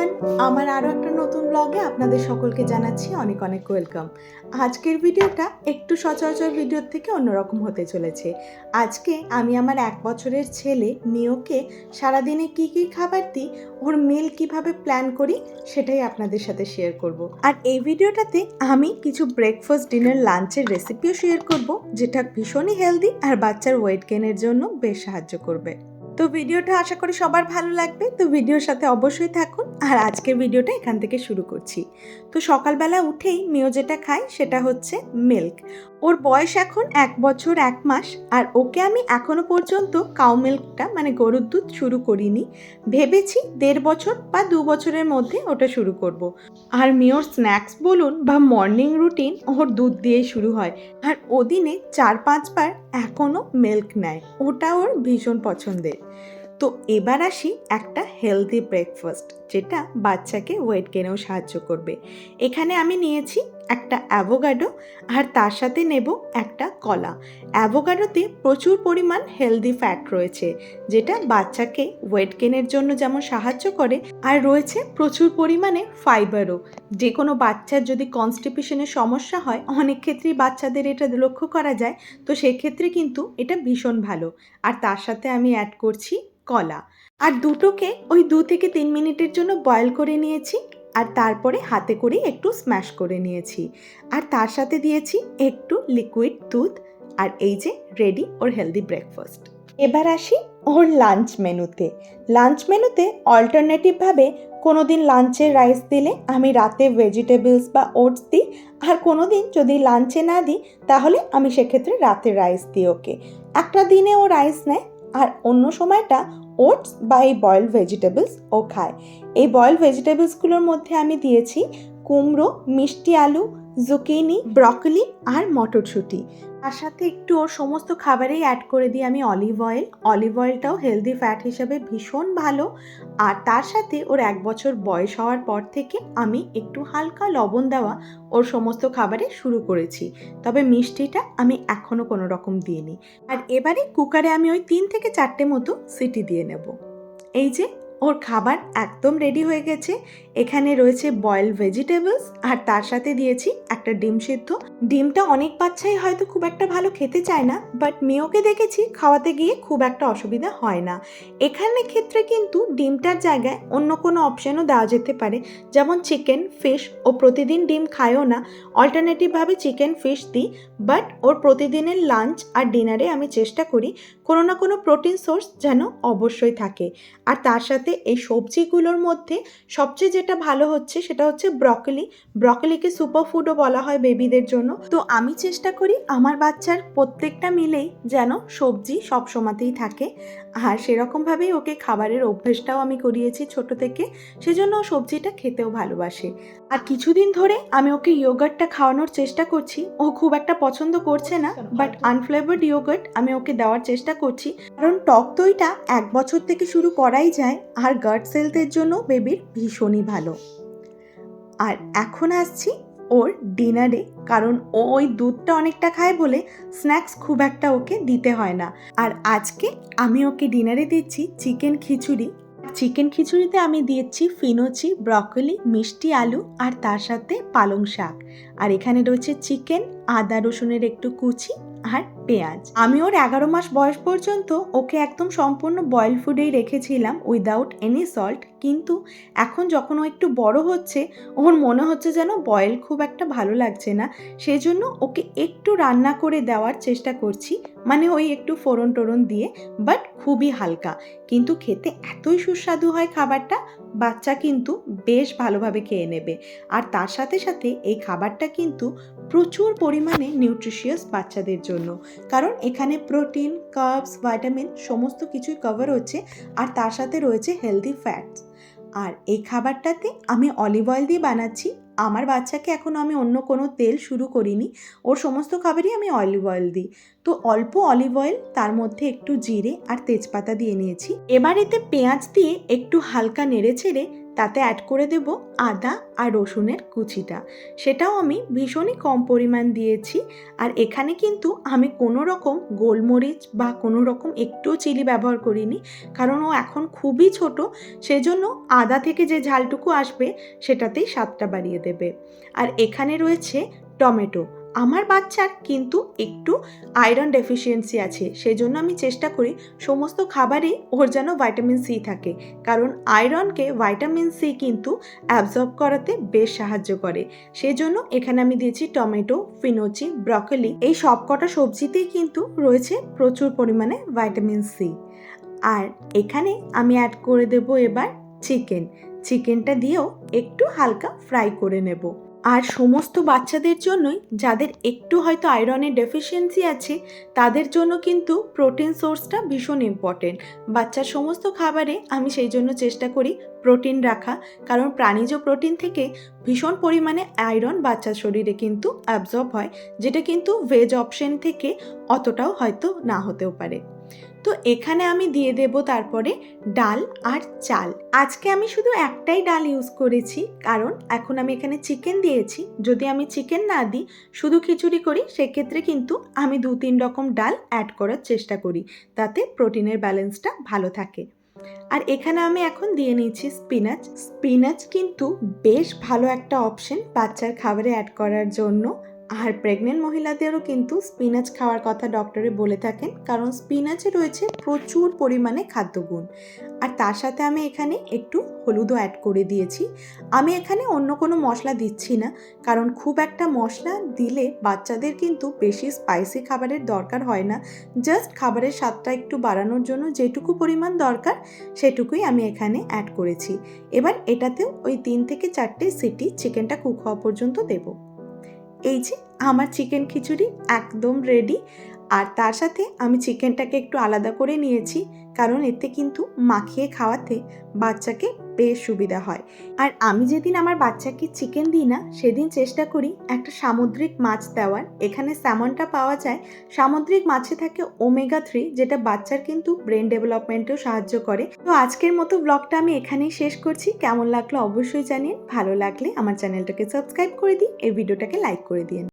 Everyone, আমার আরও একটা নতুন ব্লগে আপনাদের সকলকে জানাচ্ছি অনেক অনেক ওয়েলকাম। আজকের ভিডিওটা একটু সচরাচর ভিডিওর থেকে অন্যরকম হতে চলেছে। আজকে আমি আমার 1 বছরের ছেলে মিওকে সারাদিনে কী কী খাবার দিই, ওর মিল কিভাবে প্ল্যান করি সেটাই আপনাদের সাথে শেয়ার করব। আর এই ভিডিওটাতে আমি কিছু ব্রেকফাস্ট, ডিনার, লাঞ্চের রেসিপিও শেয়ার করব, যেটা ভীষণই হেলদি আর বাচ্চার ওয়েট গেইনের জন্য বেশ সাহায্য করবে। তো ভিডিওটা আশা করি সবার ভালো লাগবে, তো ভিডিওর সাথে অবশ্যই থাকুন। আর আজকের ভিডিওটা এখান থেকে শুরু করছি। তো সকালবেলা উঠেই মিও যেটা খায় সেটা হচ্ছে মিল্ক। ওর বয়স এখন 1 বছর 1 মাস, আর ওকে আমি এখনো পর্যন্ত কাউ মিল্কটা মানে গরুর দুধ শুরু করিনি। ভেবেছি 1.5 বছর বা 2 বছরের মধ্যে ওটা শুরু করব। আর মিওর স্ন্যাক্স বলুন বা মর্নিং রুটিন ওর দুধ দিয়েই শুরু হয়। আর ও দিনে 4-5 বার এখনও মিল্ক নেয়, ওটা ওর ভীষণ পছন্দের। তো এবার আসি একটা হেলদি ব্রেকফাস্ট, যেটা বাচ্চাকে ওয়েট গেইনেও সাহায্য করবে। এখানে আমি নিয়েছি একটা অ্যাভোকাডো, আর তার সাথে নেব একটা কলা। অ্যাভোকাডোতে প্রচুর পরিমাণ হেলদি ফ্যাট রয়েছে, যেটা বাচ্চাকে ওয়েট গেইনের জন্য যেমন সাহায্য করে, আর রয়েছে প্রচুর পরিমাণে ফাইবারও। যে কোনো বাচ্চার যদি কনস্টিপেশনের সমস্যা হয়, অনেক ক্ষেত্রেই বাচ্চাদের এটা লক্ষ্য করা যায়, তো সেক্ষেত্রে কিন্তু এটা ভীষণ ভালো। আর তার সাথে আমি অ্যাড করছি কলা। আর দুটোকে ওই 2 থেকে 3 মিনিটের জন্য বয়েল করে নিয়েছি, আর তারপরে হাতে করে একটু স্ম্যাশ করে নিয়েছি। আর তার সাথে দিয়েছি একটু লিকুইড দুধ। আর এই যে রেডি ওর হেলদি ব্রেকফাস্ট। এবার আসি ওর লাঞ্চ মেনুতে। লাঞ্চ মেনুতে অল্টারনেটিভভাবে কোনো দিন লাঞ্চে রাইস দিলে আমি রাতে ভেজিটেবলস বা ওটস দিই, আর কোনো দিন যদি লাঞ্চে না দিই তাহলে আমি সেক্ষেত্রে রাতে রাইস দিই ওকে। একটা দিনে ও রাইস নেয়, আর অন্য সময়টা ওটস বা এই বয়েলড ভেজিটেবলস ও খায়। এই বয়েলড ভেজিটেবলসগুলোর মধ্যে আমি দিয়েছি কুমড়ো, মিষ্টি আলু, জুকিনি, ব্রকলি আর মটরশুঁটি। তার সাথে একটু ওর সমস্ত খাবারেই অ্যাড করে দিই আমি অলিভ অয়েল। অলিভ অয়েলটাও হেলদি ফ্যাট হিসাবে ভীষণ ভালো। আর তার সাথে ওর 1 বছর বয়স হওয়ার পর থেকে আমি একটু হালকা লবণ দেওয়া ওর সমস্ত খাবারে শুরু করেছি, তবে মিষ্টিটা আমি এখনও কোনো রকম দিইনি। আর এবারে কুকারে আমি ওই 3 থেকে 4টে মতো সিটি দিয়ে নেব। এই যে ওর খাবার একদম রেডি হয়ে গেছে। এখানে রয়েছে বয়েলড ভেজিটেবলস, আর তার সাথে দিয়েছি একটা ডিম সিদ্ধ। ডিমটা অনেক বাচ্চাই হয়তো খুব একটা ভালো খেতে চায় না, বাট মিওকে দেখেছি খাওয়াতে গিয়ে খুব একটা অসুবিধা হয় না। এখানে ক্ষেত্রে কিন্তু ডিমটার জায়গায় অন্য কোনো অপশানও দেওয়া যেতে পারে, যেমন চিকেন, ফিশ। ও প্রতিদিন ডিম খায়ও না, অল্টারনেটিভভাবে চিকেন, ফিশ দিই। বাট ওর প্রতিদিনের লাঞ্চ আর ডিনারে আমি চেষ্টা করি কোনো না কোনো প্রোটিন সোর্স যেন অবশ্যই থাকে। আর তার সাথে এই সবজিগুলোর মধ্যে সবচেয়ে যেটা ভালো হচ্ছে সেটা হচ্ছে ব্রকলি। ব্রকলিকে সুপারফুডও বলা হয় বেবিদের জন্য। তো আমি চেষ্টা করি আমার বাচ্চার প্রত্যেকটা মিলেই যেন সবজি সব সময়তেই থাকে, আর সেরকমভাবেই ওকে খাবারের অভ্যেসটাও আমি করিয়েছি ছোট থেকে, সেজন্য ও সবজিটা খেতেও ভালোবাসে। আর কিছুদিন ধরে আমি ওকে ইয়োগার্টটা খাওয়ানোর চেষ্টা করছি। ও খুব একটা পছন্দ করছে না, বাট আনফ্লেভার্ড ইয়োগার্ট আমি ওকে দেওয়ার চেষ্টা করছি, কারণ টক দইটা 1 বছর থেকে শুরু করাই যায়, আর গাট হেলথের জন্য বেবির ভীষণই ভালো। আর এখন আসছি ওর ডিনারে, কারণ ও ওই দুধটা অনেকটা খায় বলে স্ন্যাক্স খুব একটা ওকে দিতে হয় না। আর আজকে আমি ওকে ডিনারে দিচ্ছি চিকেন খিচুড়ি। চিকেন খিচুড়িতে আমি দিয়েছি ফিনোচি, ব্রকলি, মিষ্টি আলু, আর তার সাথে পালং শাক। আর এখানে রয়েছে চিকেন, আদা রসুনের একটু কুচি, আর পেঁয়াজ। আমি ওর 11 মাস বয়স পর্যন্ত ওকে একদম সম্পূর্ণ বয়েল ফুডেই রেখেছিলাম, উইদাউট এনি সল্ট। কিন্তু এখন যখন ও একটু বড় হচ্ছে, ওর মনে হচ্ছে যেন বয়েল খুব একটা ভালো লাগছে না, সেই জন্য ওকে একটু রান্না করে দেওয়ার চেষ্টা করছি, মানে ওই একটু ফোড়ন টোড়ন দিয়ে, বাট খুবই হালকা। কিন্তু খেতে এতই সুস্বাদু হয় খাবারটা, বাচ্চা কিন্তু বেশ ভালোভাবে খেয়ে নেবে। আর তার সাথে সাথে এই খাবারটা কিন্তু প্রচুর পরিমাণে নিউট্রিশিয়াস বাচ্চাদের জন্য, কারণ এখানে প্রোটিন, কার্বস, ভাইটামিন সমস্ত কিছুই কভার হচ্ছে, আর তার সাথে রয়েছে হেলদি ফ্যাটস। আর এই খাবারটাতে আমি অলিভ অয়েল দিয়ে বানাচ্ছি। আমার বাচ্চাকে এখনও আমি অন্য কোনো তেল শুরু করিনি, ওর সমস্ত খাবারই আমি অলিভ অয়েল দিই। তো অল্প অলিভ অয়েল, তার মধ্যে একটু জিরে আর তেজপাতা দিয়ে নিয়েছি। এবার এতে পেঁয়াজ দিয়ে একটু হালকা নেড়ে ছেড়ে তাতে অ্যাড করে দেব আদা আর রসুনের কুচিটা। সেটাও আমি ভীষণই কম পরিমাণ দিয়েছি। আর এখানে কিন্তু আমি কোনো রকম গোলমরিচ বা কোনো রকম একটুও চিলি ব্যবহার করিনি, কারণ ও এখন খুবই ছোট, সেজন্য আদা থেকে যে ঝালটুকু আসবে সেটাতেই স্বাদটা বাড়িয়ে দেবে। আর এখানে রয়েছে টমেটো। আমার বাচ্চার কিন্তু একটু আয়রন ডেফিসিয়েন্সি আছে, সেজন্য আমি চেষ্টা করি সমস্ত খাবারেই ওর যেন ভাইটামিন সি থাকে, কারণ আয়রনকে ভাইটামিন সি কিন্তু অ্যাবজর্ব করাতে বেশ সাহায্য করে। সেজন্য এখানে আমি দিয়েছি টমেটো, ফিনোচি, ব্রকলি, এই সব কটা সবজিতেই কিন্তু রয়েছে প্রচুর পরিমাণে ভাইটামিন সি। আর এখানে আমি অ্যাড করে দেব এবার চিকেনটা দিয়েও একটু হালকা ফ্রাই করে নেব। আর সমস্ত বাচ্চাদের জন্যই, যাদের একটু হয়তো আয়রনের ডেফিসিয়েন্সি আছে, তাদের জন্য কিন্তু প্রোটিন সোর্সটা ভীষণ ইম্পর্টেন্ট। বাচ্চার সমস্ত খাবারে আমি সেই জন্য চেষ্টা করি প্রোটিন রাখা, কারণ প্রাণীজ প্রোটিন থেকে ভীষণ পরিমাণে আয়রন বাচ্চার শরীরে কিন্তু অ্যাবজর্ব হয়, যেটা কিন্তু ভেজ অপশন থেকে অতটাও হয়তো না হতেও পারে। তো এখানে আমি দিয়ে দেব তারপরে ডাল আর চাল। আজকে আমি শুধু একটাই ডাল ইউজ করেছি, কারণ এখন আমি এখানে চিকেন দিয়েছি। যদি আমি চিকেন না দিই, শুধু খিচুড়ি করি, সেক্ষেত্রে কিন্তু আমি 2-3 রকম ডাল অ্যাড করার চেষ্টা করি, তাতে প্রোটিনের ব্যালেন্সটা ভালো থাকে। আর এখানে আমি এখন দিয়ে নিচ্ছি স্পিনাচ কিন্তু বেশ ভালো একটা অপশন বাচ্চার খাবারে অ্যাড করার জন্য। আর প্রেগনেন্ট মহিলাদেরও কিন্তু স্পিনাচ খাওয়ার কথা ডক্টরে বলে থাকেন, কারণ স্পিনাচে রয়েছে প্রচুর পরিমাণে খাদ্যগুণ। আর তার সাথে আমি এখানে একটু হলুদও অ্যাড করে দিয়েছি। আমি এখানে অন্য কোনো মশলা দিচ্ছি না, কারণ খুব একটা মশলা দিলে বাচ্চাদের কিন্তু বেশি স্পাইসি খাবারের দরকার হয় না। জাস্ট খাবারের স্বাদটা একটু বাড়ানোর জন্য যেটুকু পরিমাণ দরকার সেটুকুই আমি এখানে অ্যাড করেছি। এবার এটাতেও ওই 3 থেকে 4টে সিটি চিকেনটা কুক হওয়া পর্যন্ত দেব। এই যে আমার চিকেন খিচুড়ি একদম রেডি। আর তার সাথে আমি চিকেনটাকে একটু আলাদা করে নিয়েছি, কারণ এতে কিন্তু মাখিয়ে খাওয়াতে বাচ্চাকে বেশ সুবিধা হয়। আর আমি যেদিন আমার বাচ্চাকে চিকেন দিই না, সেদিন চেষ্টা করি একটা সামুদ্রিক মাছ দেওয়ার। এখানে স্যামনটা পাওয়া যায়। সামুদ্রিক মাছে থাকে ওমেগা 3, যেটা বাচ্চার কিন্তু ব্রেন ডেভেলপমেন্টেও সাহায্য করে। তো আজকের মতো ব্লগটা আমি এখানেই শেষ করছি। কেমন লাগলো অবশ্যই জানিয়ে, ভালো লাগলে আমার চ্যানেলটাকে সাবস্ক্রাইব করে দিই, এই ভিডিওটাকে লাইক করে দিন।